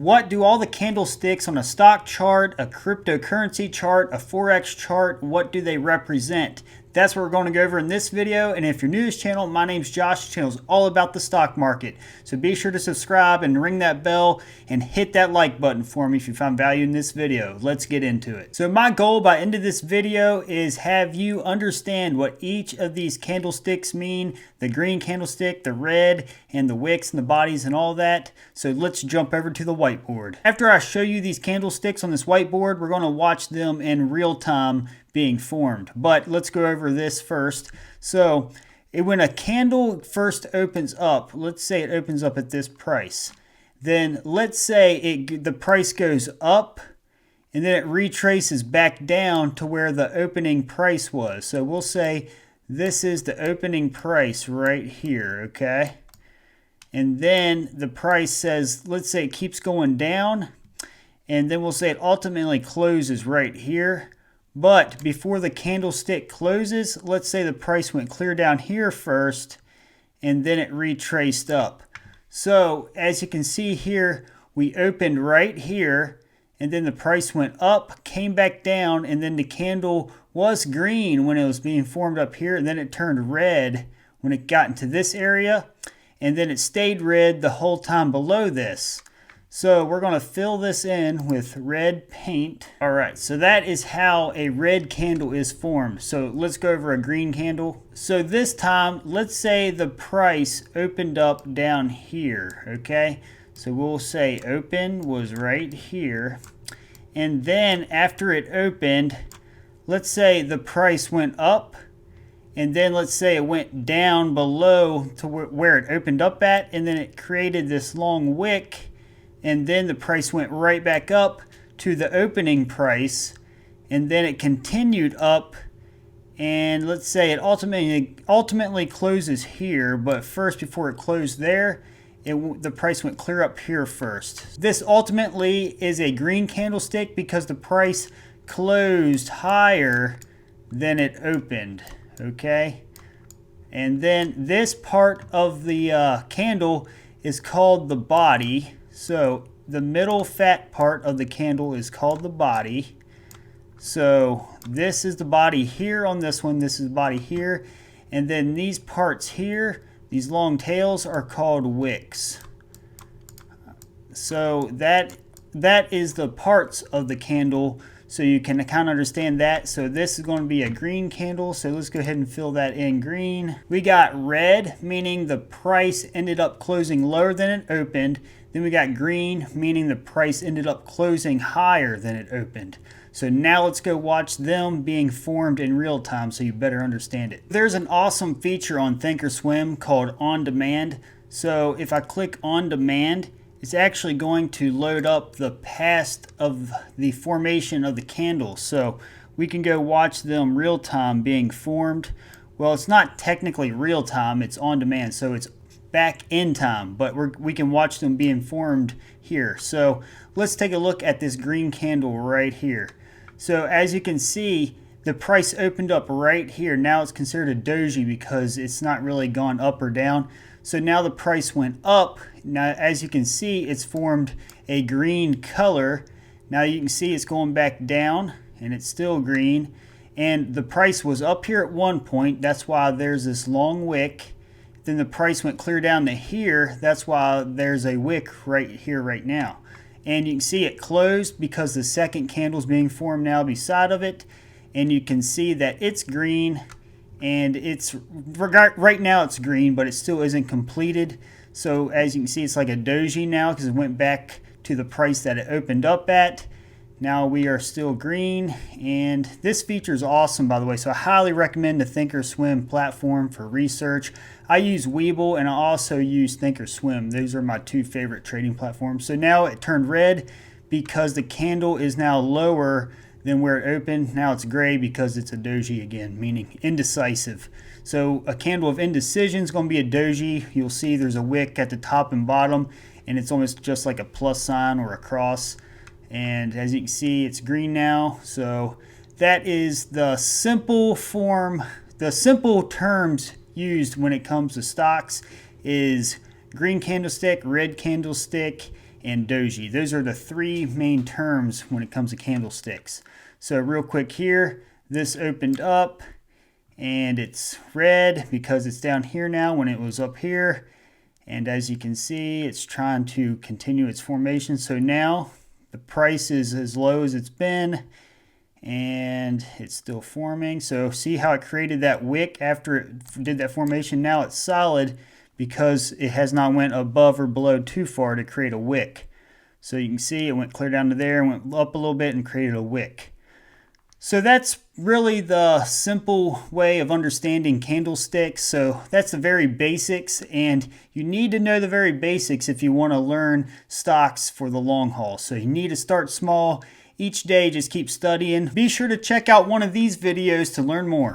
What do all the candlesticks on a stock chart, a cryptocurrency chart, a forex chart, what do they represent? That's what we're going to go over in this video. And if you're new to this channel, my name's Josh. The channel is all about the stock market. So be sure to subscribe and ring that bell and hit that like button for me if you find value in this video. Let's get into it. So my goal by end of this video is have you understand what each of these candlesticks mean, the green candlestick, the red, and the wicks and the bodies and all that. So let's jump over to the whiteboard. After I show you these candlesticks on this whiteboard, we're going to watch them in real time being formed. But let's go over this first. So when a candle first opens up, let's say it opens up at this price. Then let's say the price goes up and then it retraces back down to where the opening price was. So we'll say this is the opening price right here, okay? And then the price says, let's say it keeps going down, and then we'll say it ultimately closes right here. But before the candlestick closes, let's say the price went clear down here first, and then it retraced up. So as you can see here, we opened right here, and then the price went up, came back down, and then the candle was green when it was being formed up here, and then it turned red when it got into this area, and then it stayed red the whole time below this. So we're going to fill this in with red paint. All right, so that is how a red candle is formed. So let's go over a green candle. So this time, let's say the price opened up down here, okay? So we'll say open was right here. And then after it opened, let's say the price went up, and then let's say it went down below to where it opened up at, and then it created this long wick, and then the price went right back up to the opening price, and then it continued up, and let's say it ultimately closes here, but first before it closed there, the price went clear up here first. This ultimately is a green candlestick because the price closed higher than it opened, okay? And then this part of the candle is called the body. So the middle fat part of the candle is called the body. So this is the body here on this one. This is the body here. And then these parts here, these long tails, are called wicks. So that is the parts of the candle. So you can kind of understand that. So this is going to be a green candle. So let's go ahead and fill that in green. We got red, meaning the price ended up closing lower than it opened. Then we got green, meaning the price ended up closing higher than it opened. So now let's go watch them being formed in real time so you better understand it. There's an awesome feature on Thinkorswim called On Demand. So if I click On Demand, it's actually going to load up the past of the formation of the candles. So we can go watch them real time being formed. Well, it's not technically real time, it's on demand. So it's back in time, but we can watch them being formed here. So let's take a look at this green candle right here. So as you can see, the price opened up right here. Now it's considered a doji because it's not really gone up or down. So now the price went up. Now as you can see, it's formed a green color. Now you can see it's going back down and it's still green. And the price was up here at one point. That's why there's this long wick. Then the price went clear down to here. That's why there's a wick right here right now. And you can see it closed because the second candle is being formed now beside of it. And you can see that it's green, and it's right now it's green, but it still isn't completed. So as you can see, it's like a doji now because it went back to the price that it opened up at. Now we are still green, and this feature is awesome, by the way. So I highly recommend the Thinkorswim platform for research. I use Webull and I also use Thinkorswim. Those are my two favorite trading platforms. So now it turned red because the candle is now lower than where it opened. Now it's gray because it's a doji again, meaning indecisive. So a candle of indecision is going to be a doji. You'll see there's a wick at the top and bottom, and it's almost just like a plus sign or a cross. And as you can see, it's green now. So that is the simple form, the simple terms used when it comes to stocks is green candlestick, red candlestick, and doji. Those are the three main terms when it comes to candlesticks. So real quick here, this opened up and it's red because it's down here now when it was up here. And as you can see, it's trying to continue its formation. So now the price is as low as it's been and it's still forming. So see how it created that wick after it did that formation? Now it's solid because it has not went above or below too far to create a wick. So you can see it went clear down to there, went up a little bit and created a wick. So that's really the simple way of understanding candlesticks. So that's the very basics, and you need to know the very basics if you want to learn stocks for the long haul. So you need to start small. Each day just keep studying. Be sure to check out one of these videos to learn more.